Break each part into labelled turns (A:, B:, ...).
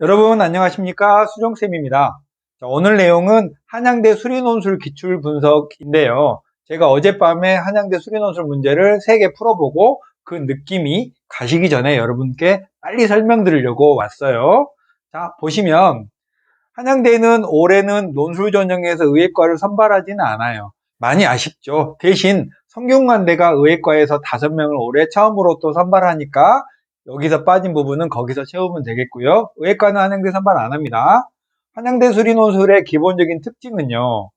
A: 여러분 안녕하십니까, 수정쌤입니다. 오늘 내용은 한양대 수리논술 기출 분석인데요. 제가 어젯밤에 한양대 수리논술 문제를 3개 풀어보고 그 느낌이 가시기 전에 여러분께 빨리 설명드리려고 왔어요. 자, 보시면 한양대는 올해는 논술 전형에서 의예과를 선발하지는 않아요. 많이 아쉽죠. 대신 성균관대가 의예과에서 5명을 올해 처음으로 또 선발하니까 여기서 빠진 부분은 거기서 채우면 되겠고요. 의예과는 한양대 선발 안 합니다. 한양대 수리논술의 기본적인 특징은요,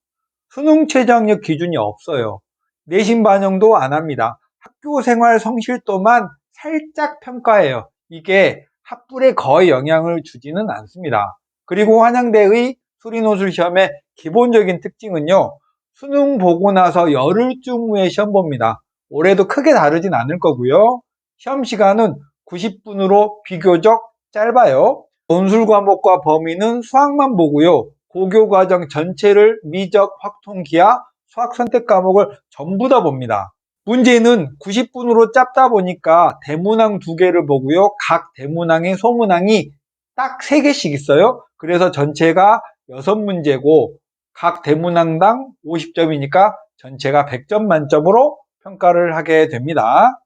A: 수능 최저학력 기준이 없어요. 내신 반영도 안 합니다. 학교 생활 성실도만 살짝 평가해요. 이게 합불에 거의 영향을 주지는 않습니다. 그리고 한양대의 수리논술 시험의 기본적인 특징은요, 수능 보고 나서 열흘쯤 후에 시험 봅니다. 올해도 크게 다르진 않을 거고요. 시험 시간은 90분으로 비교적 짧아요. 논술 과목과 범위는 수학만 보고요. 고교 과정 전체를 미적, 확통, 기하, 수학 선택 과목을 전부 다 봅니다. 문제는 90분으로 짧다 보니까 대문항 2개를 보고요. 각 대문항에 소문항이 딱 3개씩 있어요. 그래서 전체가 6문제고 각 대문항당 50점이니까 전체가 100점 만점으로 평가를 하게 됩니다.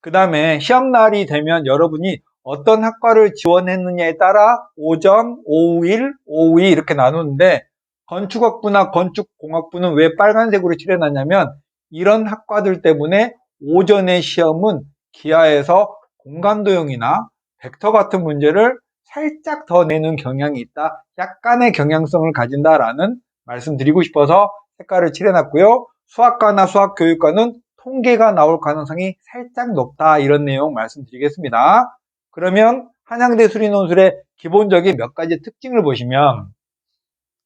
A: 그 다음에 시험날이 되면 여러분이 어떤 학과를 지원했느냐에 따라 5점, 5일, 5위 이렇게 나누는데, 건축학부나 건축공학부는 왜 빨간색으로 칠해놨냐면 이런 학과들 때문에 오전의 시험은 기하에서 공감도형이나 벡터 같은 문제를 살짝 더 내는 경향이 있다, 약간의 경향성을 가진다라는 말씀 드리고 싶어서 색깔을 칠해놨고요. 수학과나 수학교육과는 통계가 나올 가능성이 살짝 높다, 이런 내용 말씀드리겠습니다. 그러면 한양대 수리논술의 기본적인 몇 가지 특징을 보시면,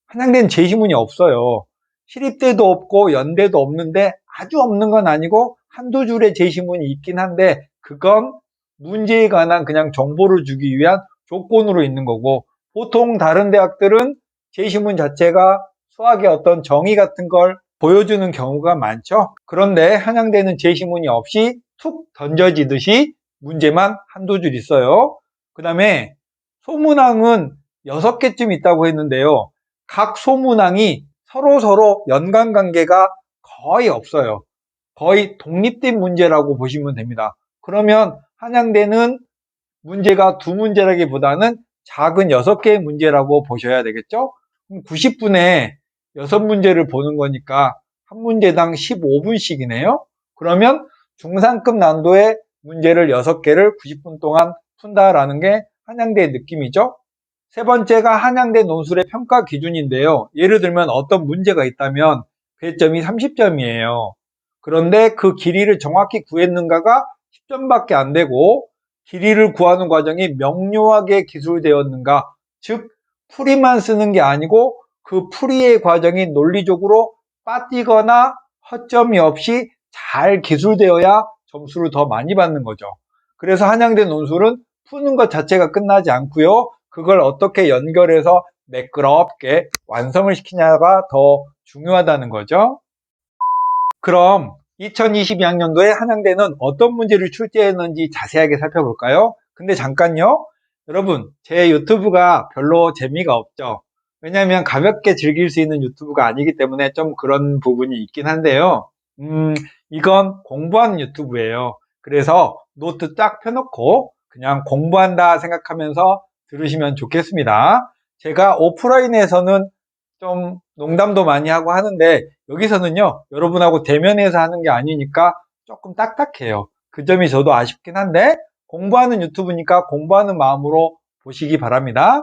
A: 한양대는 제시문이 없어요. 시립대도 없고 연대도 없는데 아주 없는 건 아니고 한두 줄의 제시문이 있긴 한데 그건 문제에 관한 그냥 정보를 주기 위한 조건으로 있는 거고, 보통 다른 대학들은 제시문 자체가 수학의 어떤 정의 같은 걸 보여주는 경우가 많죠. 그런데 한양대는 제시문이 없이 툭 던져지듯이 문제만 한두 줄 있어요. 그 다음에 소문항은 6개쯤 있다고 했는데요. 각 소문항이 서로 연관 관계가 거의 없어요. 거의 독립된 문제라고 보시면 됩니다. 그러면 한양대는 문제가 2문제라기보다는 작은 6개의 문제라고 보셔야 되겠죠? 그럼 90분에 6문제를 보는 거니까 한 문제당 15분씩이네요. 그러면 중상급 난도의 문제를 6개를 90분 동안 푼다라는 게 한양대의 느낌이죠. 세 번째가 한양대 논술의 평가 기준인데요. 예를 들면 어떤 문제가 있다면 배점이 30점이에요. 그런데 그 길이를 정확히 구했는가가 10점밖에 안 되고, 길이를 구하는 과정이 명료하게 기술되었는가, 즉 풀이만 쓰는 게 아니고 그 풀이의 과정이 논리적으로 빠지거나 허점이 없이 잘 기술되어야 점수를 더 많이 받는 거죠. 그래서 한양대 논술은 푸는 것 자체가 끝나지 않고요. 그걸 어떻게 연결해서 매끄럽게 완성을 시키냐가 더 중요하다는 거죠. 그럼 2022학년도에 한양대는 어떤 문제를 출제했는지 자세하게 살펴볼까요? 근데 잠깐요. 여러분, 제 유튜브가 별로 재미가 없죠. 왜냐하면 가볍게 즐길 수 있는 유튜브가 아니기 때문에 좀 그런 부분이 있긴 한데요. 이건 공부하는 유튜브예요. 그래서 노트 쫙 펴놓고 그냥 공부한다 생각하면서 들으시면 좋겠습니다. 제가 오프라인에서는 좀 농담도 많이 하고 하는데 여기서는요, 여러분하고 대면해서 하는 게 아니니까 조금 딱딱해요. 그 점이 저도 아쉽긴 한데 공부하는 유튜브니까 공부하는 마음으로 보시기 바랍니다.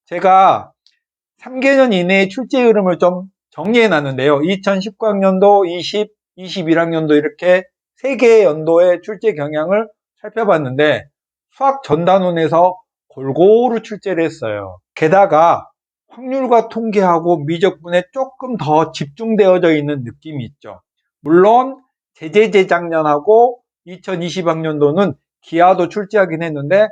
A: 제가 3개년 이내의 출제 흐름을 좀 정리해 놨는데요. 2019학년도, 20, 21학년도 이렇게 3개의 연도의 출제 경향을 살펴봤는데 수학 전단원에서 골고루 출제를 했어요. 게다가 확률과 통계하고 미적분에 조금 더 집중되어져 있는 느낌이 있죠. 물론 재작년하고 2020학년도는 기하도 출제하긴 했는데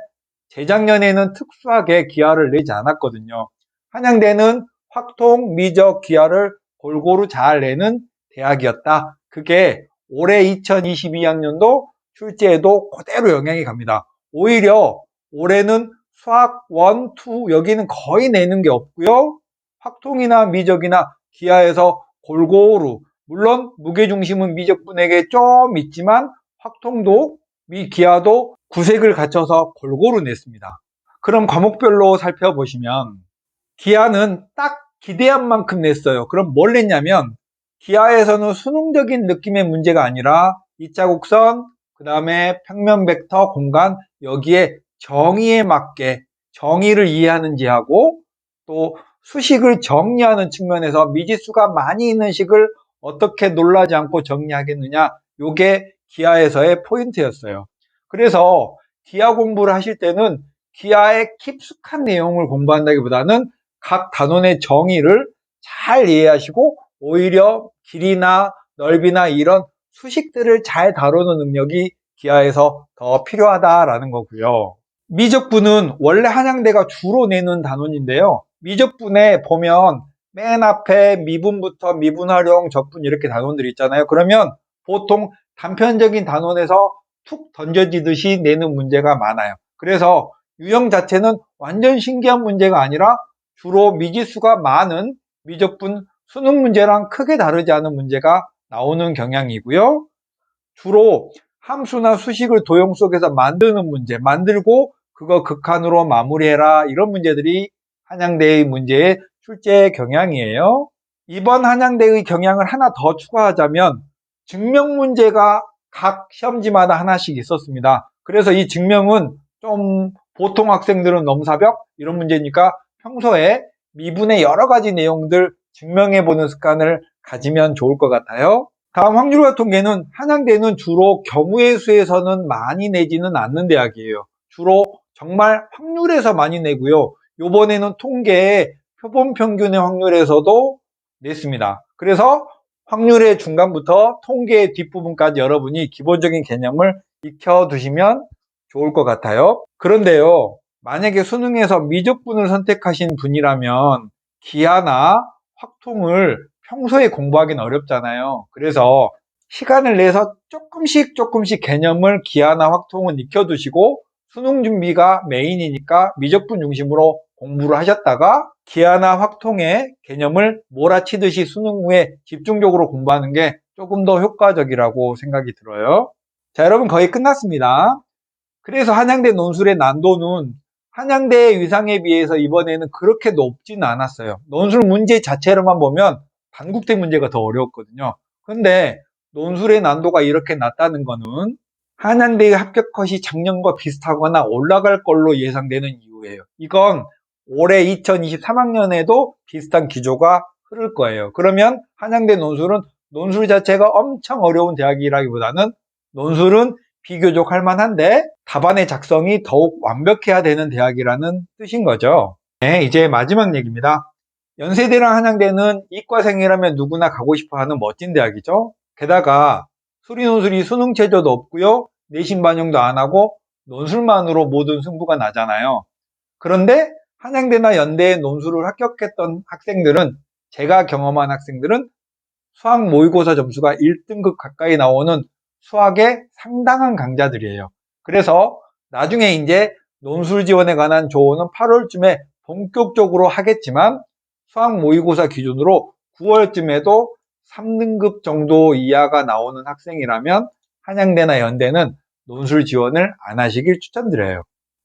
A: 재작년에는 특수하게 기하를 내지 않았거든요. 한양대는 확통, 미적, 기하를 골고루 잘 내는 대학이었다. 그게 올해 2022학년도 출제에도 그대로 영향이 갑니다. 오히려 올해는 수학 1, 2 여기는 거의 내는 게 없고요. 확통이나 미적이나 기하에서 골고루, 물론 무게중심은 미적분에게 좀 있지만 확통도 기하도 구색을 갖춰서 골고루 냈습니다. 그럼 과목별로 살펴보시면 기하는 딱 기대한 만큼 냈어요. 그럼 뭘 냈냐면 기하에서는 수능적인 느낌의 문제가 아니라 이자곡선, 그 다음에 평면 벡터, 공간, 여기에 정의에 맞게 정의를 이해하는지 하고 또 수식을 정리하는 측면에서 미지수가 많이 있는 식을 어떻게 놀라지 않고 정리하겠느냐, 요게 기하에서의 포인트였어요. 그래서 기하 공부를 하실 때는 기하의 깊숙한 내용을 공부한다기보다는 각 단원의 정의를 잘 이해하시고 오히려 길이나 넓이나 이런 수식들을 잘 다루는 능력이 기하에서 더 필요하다라는 거고요. 미적분은 원래 한양대가 주로 내는 단원인데요. 미적분에 보면 맨 앞에 미분부터 미분활용, 적분 이렇게 단원들이 있잖아요. 그러면 보통 단편적인 단원에서 툭 던져지듯이 내는 문제가 많아요. 그래서 유형 자체는 완전 신기한 문제가 아니라 주로 미지수가 많은 미적분 수능 문제랑 크게 다르지 않은 문제가 나오는 경향이고요. 주로 함수나 수식을 도형 속에서 만드는 문제, 만들고 그거 극한으로 마무리해라, 이런 문제들이 한양대의 문제의 출제 경향이에요. 이번 한양대의 경향을 하나 더 추가하자면 증명 문제가 각 시험지마다 하나씩 있었습니다. 그래서 이 증명은 좀 보통 학생들은 넘사벽 이런 문제니까 평소에 미분의 여러 가지 내용들 증명해보는 습관을 가지면 좋을 것 같아요. 다음 확률과 통계는 한양대는 주로 경우의 수에서는 많이 내지는 않는 대학이에요. 주로 정말 확률에서 많이 내고요. 요번에는 통계에 표본 평균의 확률에서도 냈습니다. 그래서 확률의 중간부터 통계의 뒷부분까지 여러분이 기본적인 개념을 익혀두시면 좋을 것 같아요. 그런데요, 만약에 수능에서 미적분을 선택하신 분이라면 기하나 확통을 평소에 공부하기는 어렵잖아요. 그래서 시간을 내서 조금씩 개념을 기하나 확통은 익혀두시고 수능 준비가 메인이니까 미적분 중심으로 공부를 하셨다가 기하나 확통의 개념을 몰아치듯이 수능 후에 집중적으로 공부하는 게 조금 더 효과적이라고 생각이 들어요. 자, 여러분 거의 끝났습니다. 그래서 한양대 논술의 난도는 한양대의 위상에 비해서 이번에는 그렇게 높지는 않았어요. 논술 문제 자체로만 보면 단국대 문제가 더 어려웠거든요. 근데 논술의 난도가 이렇게 낮다는 거는 한양대의 합격 컷이 작년과 비슷하거나 올라갈 걸로 예상되는 이유예요. 이건 올해 2023학년에도 비슷한 기조가 흐를 거예요. 그러면 한양대 논술은 논술 자체가 엄청 어려운 대학이라기보다는 논술은 비교적 할만한데 답안의 작성이 더욱 완벽해야 되는 대학이라는 뜻인 거죠. 네, 이제 마지막 얘기입니다. 연세대랑 한양대는 이과생이라면 누구나 가고 싶어하는 멋진 대학이죠. 게다가 수리논술이 수능 체제도 없고요, 내신 반영도 안 하고 논술만으로 모든 승부가 나잖아요. 그런데 한양대나 연대의 논술을 합격했던 학생들은, 제가 경험한 학생들은 수학 모의고사 점수가 1등급 가까이 나오는 수학의 상당한 강자들이에요. 그래서 나중에 이제 논술 지원에 관한 조언은 8월쯤에 본격적으로 하겠지만 수학 모의고사 기준으로 9월쯤에도 3등급 정도 이하가 나오는 학생이라면 한양대나 연대는 논술 지원을 안 하시길 추천드려요.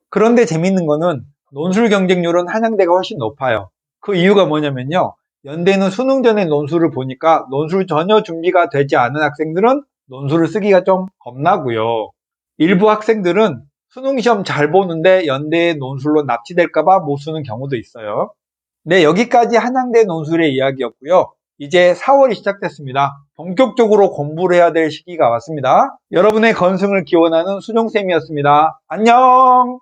A: 그런데 재밌는 거는 논술 경쟁률은 한양대가 훨씬 높아요. 그 이유가 뭐냐면요, 연대는 수능 전에 논술을 보니까 논술 전혀 준비가 되지 않은 학생들은 논술을 쓰기가 좀 겁나고요. 일부 학생들은 수능 시험 잘 보는데 연대의 논술로 납치될까봐 못 쓰는 경우도 있어요. 네, 여기까지 한양대 논술의 이야기였고요. 이제 4월이 시작됐습니다. 본격적으로 공부를 해야 될 시기가 왔습니다. 여러분의 건승을 기원하는 수종쌤이었습니다. 안녕!